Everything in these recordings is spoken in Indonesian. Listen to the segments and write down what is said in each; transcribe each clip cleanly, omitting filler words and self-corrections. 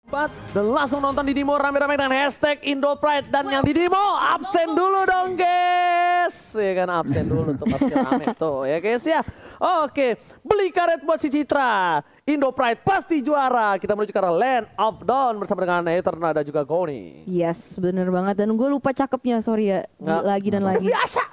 Dan langsung nonton di Dimo rame-rame dengan hashtag Indopride. Dan yang di Dimo absen dulu dong guys. Ya kan absen dulu tuh pasti rame tuh ya guys ya. Oke, beli karet buat si Citra. Indopride pasti juara. Kita menuju ke arah Land of Dawn bersama dengan Eterna dan juga Goni. Yes, bener banget. Dan gue lupa cakepnya, sorry ya. Lagi dan lagi.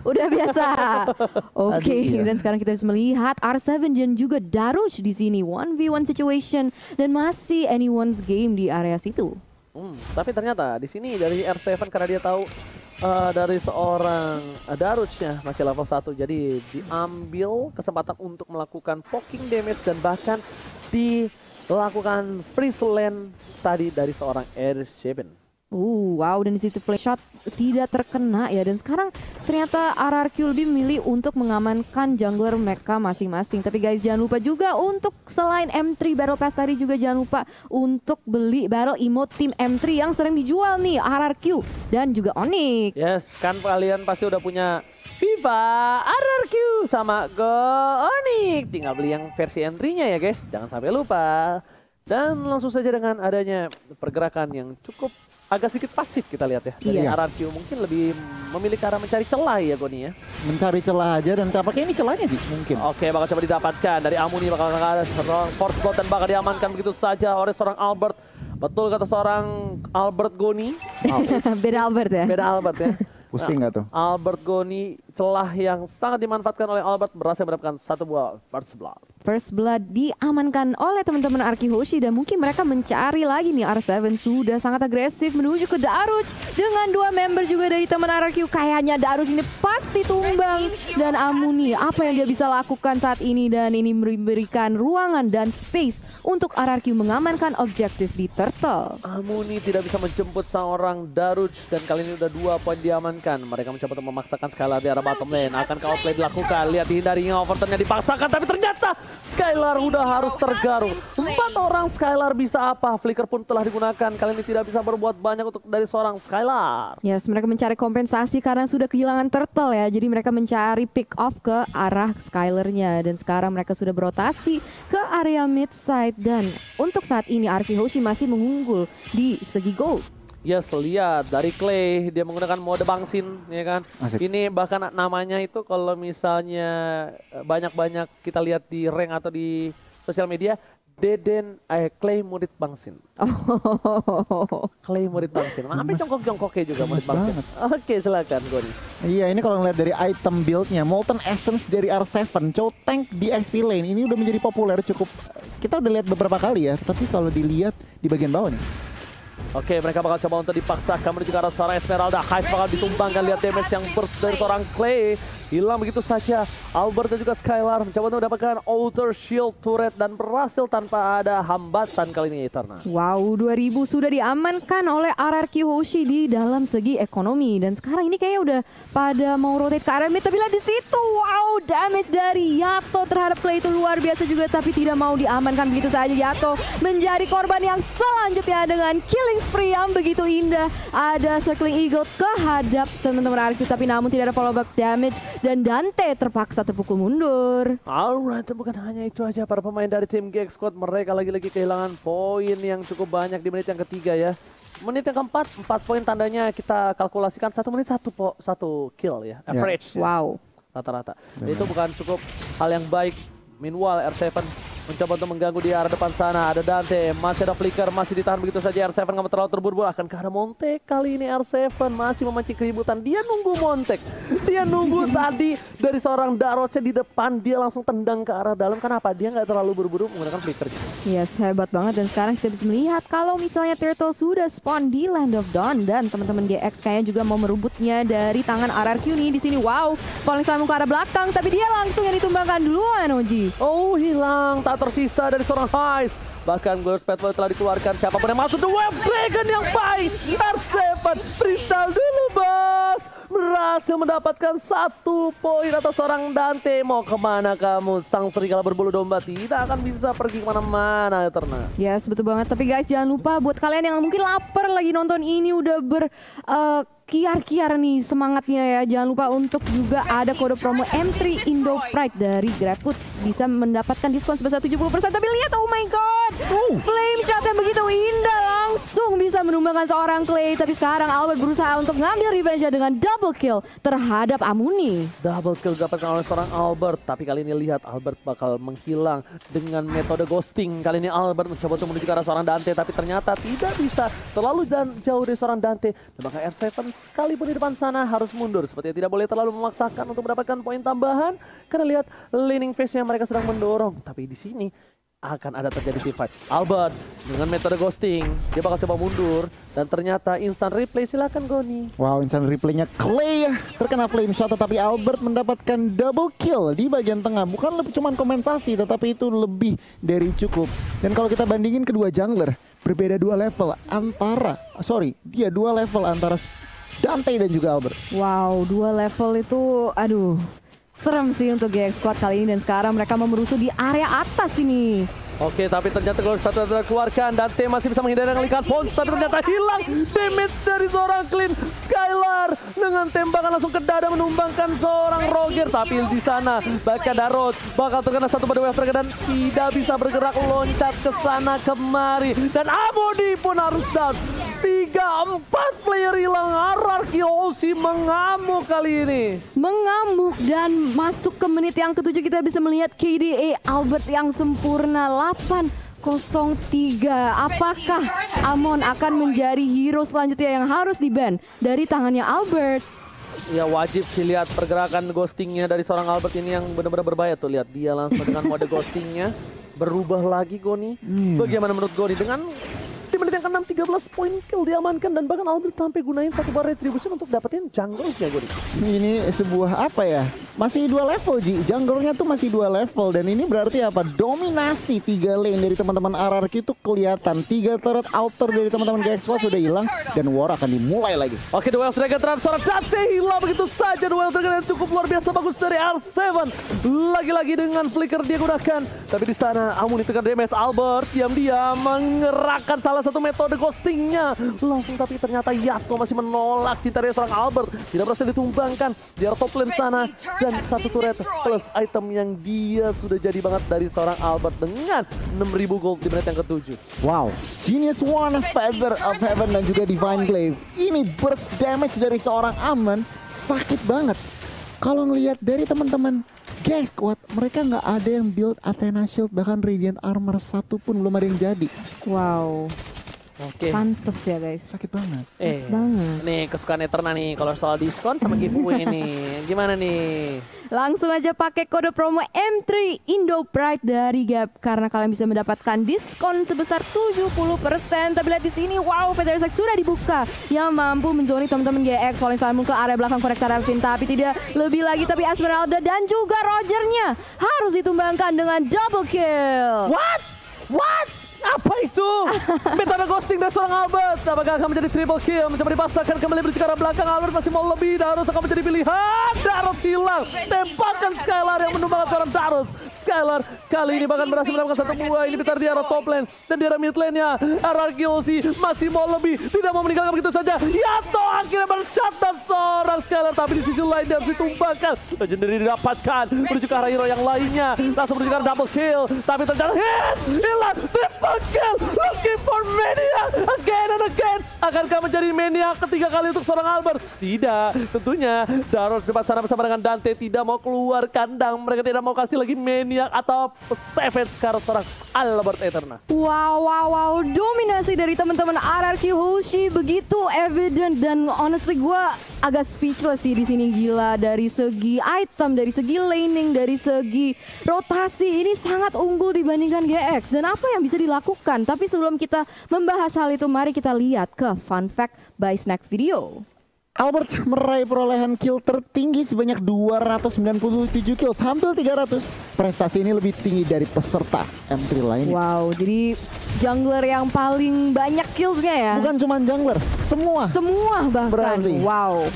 Udah biasa. Oke, dan sekarang kita bisa melihat R7 dan juga Darush di sini. 1v1 situation dan masih anyone's game di area situ. Tapi ternyata di sini dari R7 karena dia tahu dari seorang Darushnya masih level 1, jadi diambil kesempatan untuk melakukan poking damage dan bahkan dilakukan freeze land tadi dari seorang R7. Wow, dan di situ flash shot tidak terkena ya. Dan sekarang ternyata RRQ lebih memilih untuk mengamankan jungler mereka masing-masing. Tapi guys, jangan lupa juga untuk selain M3 Battle Pass tadi juga jangan lupa untuk beli Battle Emote Team M3 yang sering dijual nih RRQ dan juga Onyx. Yes, kan kalian pasti udah punya FIFA, RRQ sama Go Onyx. Tinggal beli yang versi M3-nya ya guys, jangan sampai lupa. Dan langsung saja dengan adanya pergerakan yang cukup agak sedikit pasif kita lihat ya dari RRQ, mungkin lebih memilih ke arah mencari celah ya Goni ya. Mencari celah aja dan tampaknya ini celahnya sih mungkin. Oke, bakal coba didapatkan dari Amuni, bakal ada force bot dan bakal diamankan begitu saja oleh seorang Albert. Betul kata seorang Albert Goni. Beda Albert ya. Beda Albert ya. Pusing nggak tuh? Albert Goni, celah yang sangat dimanfaatkan oleh Albert, berhasil mendapatkan satu buah First Blood. First Blood diamankan oleh teman-teman Arki Hoshi dan mungkin mereka mencari lagi nih. R7 sudah sangat agresif menuju ke Darush dengan dua member juga dari teman RRQ. Kayaknya Darush ini pasti tumbang. Dan Amuni, apa yang dia bisa lakukan saat ini, dan ini memberikan ruangan dan space untuk RRQ mengamankan objektif di Turtle. Amuni tidak bisa menjemput seorang Darush dan kali ini udah 2 poin diamankan. Mereka mencoba untuk memaksakan Skylar di arah bottom lane. Akankah outplay dilakukan? Lihat dihindarinya, overturnnya dipaksakan, tapi ternyata Skylar udah harus tergaruk. 4 orang Skylar bisa apa? Flicker pun telah digunakan. Kali ini tidak bisa berbuat banyak untuk dari seorang Skylar. Yes, mereka mencari kompensasi karena sudah kehilangan Turtle ya. Jadi mereka mencari pick off ke arah Skylarnya. Dan sekarang mereka sudah berotasi ke area mid side. Dan untuk saat ini Arki Hoshi masih mengunggul di segi gold. Yes, lihat dari Clay dia menggunakan mode bangsin ya kan. Asik. Ini bahkan namanya itu kalau misalnya banyak-banyak kita lihat di rank atau di sosial media, Clay murid bangsin. Clay murid bangsin. Sampai jongkok-jongkoknya juga murid bangsin. Oke, silakan Goni. Iya, ini kalau ngeliat dari item build-nya, Molten Essence dari R7, Chow Tank di XP lane ini udah menjadi populer cukup. Kita udah lihat beberapa kali ya, tapi kalau dilihat di bagian bawah nih. Oke, mereka bakal coba untuk dipaksakan menuju ke arah seorang Esmeralda. Heist bakal ditumbangkan, lihat damage yang burst dari seorang Clay. Hilang begitu saja. Albert dan juga Skylar mencoba untuk mendapatkan Outer Shield Turret dan berhasil tanpa ada hambatan kali ini Eterna. Wow, 2000 sudah diamankan oleh RRQ Hoshi di dalam segi ekonomi. Dan sekarang ini kayaknya udah pada mau rotate ke area mid. Tapi lihat di situ, wow, damage dari Yato terhadap Clay itu luar biasa juga. Tapi tidak mau diamankan begitu saja. Yato menjadi korban yang selanjutnya dengan killing spree yang begitu indah. Ada Circling Eagle kehadap teman-teman RRQ. Tapi namun tidak ada follow back damage. Dan Dante terpaksa terpukul mundur. Alright, bukan hanya itu aja, para pemain dari tim GX Squad mereka lagi-lagi kehilangan poin yang cukup banyak di menit yang ketiga ya. Menit yang keempat, 4 poin tandanya kita kalkulasikan 1 menit 1 kill ya, average. Wow. Rata-rata. Itu bukan cukup hal yang baik. Meanwhile R7 mencoba untuk mengganggu di arah depan sana. Ada Dante, masih ada Flicker, masih ditahan begitu saja. R7 nggak mau terlalu terburu-buru. Akankah ada Montek? Kali ini R7 masih memancing keributan. Dia nunggu Montek. Dia nunggu tadi dari seorang Darushnya di depan. Dia langsung tendang ke arah dalam. Kenapa? Dia nggak terlalu buru-buru menggunakan Flicker. Yes, hebat banget. Dan sekarang kita bisa melihat kalau misalnya Turtle sudah spawn di Land of Dawn. Dan teman-teman GX kayaknya juga mau merebutnya dari tangan RRQ nih di sini. Wow, paling sama ke arah belakang. Tapi dia langsung yang ditumbangkan duluan, Oji. Oh, hilang. Tak tersisa dari seorang Heist. Bahkan Glorious Pathway telah dikeluarkan. Siapapun yang masuk, The Wave Dragon yang baik. R7 freestyle dulu bos. Berhasil mendapatkan 1 poin atas seorang Dante. Mau kemana kamu? Sang serigala berbulu domba tidak akan bisa pergi kemana-mana Eterna. Yes, betul banget. Tapi guys, jangan lupa buat kalian yang mungkin lapar lagi nonton ini udah kiar-kiar nih semangatnya ya. Jangan lupa untuk juga ada kode promo M3 Indopride dari GrabFood. Bisa mendapatkan diskon sebesar 70%. Tapi lihat, oh my god, flame shot yang begitu indah tangan seorang Clay. Tapi sekarang Albert berusaha untuk ngambil revenge dengan double kill terhadap Amuni. Double kill didapatkan oleh seorang Albert. Tapi kali ini lihat Albert bakal menghilang dengan metode ghosting. Kali ini Albert mencoba untuk menuju ke arah seorang Dante. Tapi ternyata tidak bisa, terlalu jauh dari seorang Dante. Dan maka R7 sekalipun di depan sana harus mundur. Sepertinya tidak boleh terlalu memaksakan untuk mendapatkan poin tambahan. Karena lihat laning phase-nya mereka sedang mendorong. Tapi di sini akan ada terjadi team fight. Albert dengan metode ghosting, dia bakal coba mundur dan ternyata instant replay. Silakan Goni. Wow, instant replaynya Clay terkena flame shot, tetapi Albert mendapatkan double kill di bagian tengah. Bukan cuma kompensasi, tetapi itu lebih dari cukup. Dan kalau kita bandingin kedua jungler, berbeda dua level antara Dante dan juga Albert. Wow, 2 level itu aduh. Serem sih untuk GX Squad kali ini dan sekarang mereka memerusuh di area atas ini. Oke, tapi ternyata Glorious Battle sudah keluarkan. Dante masih bisa menghindari dengan Pons, tapi ternyata hilang damage dari seorang Clean. Skylar dengan tembakan langsung ke dada menumbangkan seorang Roger. Tapi di sana bahkan Daros bakal terkena satu pada wave dan tidak bisa bergerak loncat ke sana kemari. Dan Amodi pun harus down. 3-4 player hilang. RRQ OC mengamuk kali ini. Mengamuk dan masuk ke menit yang ke-7 kita bisa melihat KDA Albert yang sempurna 8-0-3. Apakah Amon akan menjadi hero selanjutnya yang harus di-ban dari tangannya Albert? Ya wajib sih lihat pergerakan ghostingnya dari seorang Albert ini yang benar-benar berbahaya tuh. Lihat dia langsung dengan mode ghostingnya berubah lagi Goni. Bagaimana menurut Goni dengan di menit yang ke-6 13 poin kill diamankan dan bahkan Albert sampai gunain satu bar retribution untuk dapetin jungle-nya Goni. Ini sebuah apa ya? Masih 2 level Ji. Jungle-nya tuh masih 2 level dan ini berarti apa? Dominasi 3 lane dari teman-teman RRQ itu kelihatan. 3 turret outer dari teman-teman GX Squad sudah hilang dan war akan dimulai lagi. Oke, Duel Dragon terhadap seorang Dante hilang begitu saja. Duel Dragon yang cukup luar biasa bagus dari R7. Lagi-lagi dengan flicker dia gunakan. Tapi di sana Amuni tekan damage. Albert diam-diam mengerahkan salah satu metode ghostingnya. Langsung tapi ternyata Yato masih menolak cinta dari seorang Albert. Tidak berhasil ditumbangkan di arah top lane sana. Dan satu turret plus item yang dia sudah jadi banget dari seorang Albert dengan 6.000 gold di menit yang ke-7. Wow, Genius One, Feather of Heaven dan juga Divine Glaive. Ini burst damage dari seorang Amon sakit banget. Kalau ngelihat dari teman-teman GX Squad, mereka nggak ada yang build Athena Shield, bahkan Radiant Armor satu pun belum ada yang jadi. Wow. Oke. Pantes ya guys. Sakit banget. Banget. Nih kesukaan Eterna nih kalau soal diskon sama giveaway nih. Gimana nih? Langsung aja pakai kode promo M3 Indo Pride dari Gap karena kalian bisa mendapatkan diskon sebesar 70%. Tapi lihat di sini, wow, Feather Sex sudah dibuka yang mampu menzoni teman-teman GX paling selalu ke area belakang konektor Arvin. Tapi tidak lebih lagi, tapi Esmeralda dan juga Rogernya harus ditumbangkan dengan double kill. What? Apa itu? Metode ghosting dari seorang Albert. Apakah akan menjadi triple kill? Mencoba dipasangkan kembali menuju ke arah belakang. Albert masih mau lebih. Daros akan menjadi pilihan. Daros hilang. Tembakan Skylar yang menumbangkan seorang Daros. Skylar kali ini bahkan berhasil mendapatkan satu buah. Ini pintar di arah top lane. Dan di arah mid lane-nya RRQC masih mau lebih. Tidak mau meninggalkan begitu saja. Yato akhirnya men-shutdown seorang Skylar. Tapi di sisi lain dia harus ditumbangkan. Legendary didapatkan. Menuju ke arah hero yang lainnya. Langsung menuju ke arah double kill. Tapi ternyata hilang. Triple kill, looking for Maniac again and again. Akankah menjadi Maniac ketiga kali untuk seorang Albert? Tidak, tentunya Daros depan sana bersama dengan Dante tidak mau keluar kandang. Mereka tidak mau kasih lagi Maniac atau Savage sekarang seorang Albert Eterna. Wow, dominasi dari teman-teman RRQ Hoshi begitu evident dan honestly gue agak speechless sih di sini. Gila, dari segi item, dari segi laning, dari segi rotasi ini sangat unggul dibandingkan GX. Dan apa yang bisa dilakukan? Tapi sebelum kita membahas hal itu, mari kita lihat ke fun fact by Snack Video. Albert meraih perolehan kill tertinggi sebanyak 297 kill, hampir 300. Prestasi ini lebih tinggi dari peserta M3 lainnya. Wow, jadi jungler yang paling banyak killsnya ya? Bukan cuma jungler, semua bahkan. berarti. Wow.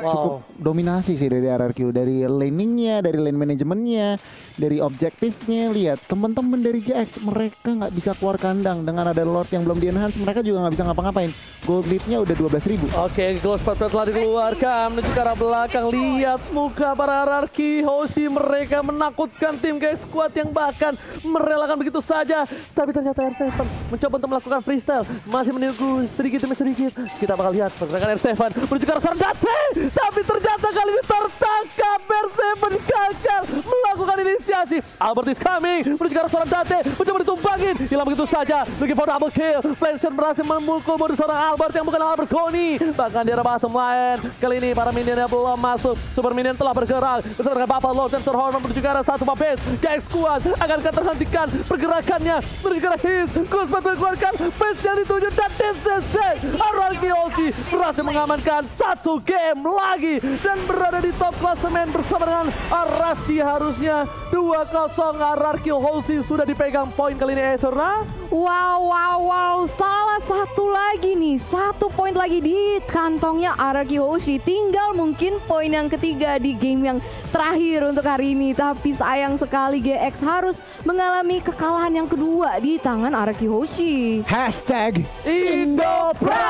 cukup dominasi sih dari RRQ, dari laningnya, dari lane manajemennya, dari objektifnya. Lihat teman-teman dari GX, mereka nggak bisa keluar kandang dengan ada Lord yang belum di enhance, mereka juga nggak bisa ngapa-ngapain. Gold leadnya udah 12.000. Oke, close part telah dikeluarkan menuju ke arah belakang. Lihat muka para RRQ Hoshi, mereka menakutkan tim GX Squad yang bahkan merelakan begitu saja. Tapi ternyata R7 mencoba untuk melakukan freestyle, masih menunggu sedikit demi sedikit. Kita bakal lihat pergerakan R7 menuju ke arah Sardate, tapi ternyata kali ini tertangkap. R7 gagal melakukan inisiasi. Albert is coming menuju ke arah Sardate, mencoba ditumbangin, hilang begitu saja. Looking for double kill. Flansher berhasil memukul modus seorang Albert yang bukan Albert Goni. Bahkan di arah bottom lane kali ini para minionnya belum masuk. Super minion telah bergerak bersama dengan Buffalo dan Sir Horman menuju ke arah satu base. GX Squad akan terhentikan pergerakannya menuju ke arah His. Ghost mengeluarkan base yang dituju dan DCC RRQ Hoshi berhasil mengamankan satu game lagi dan berada di top klasemen bersama dengan Arasti. Harusnya 2-0 RRQ Hoshi sudah dipegang poin kali ini Etherna. Wow, salah satu lagi nih, 1 poin lagi di kantongnya RRQ Hoshi. Tinggal mungkin poin yang ketiga di game yang terakhir untuk hari ini. Tapi sayang sekali GX harus mengalami kekalahan yang kedua di tangan RRQ Hoshi. Hashtag Indo Pride.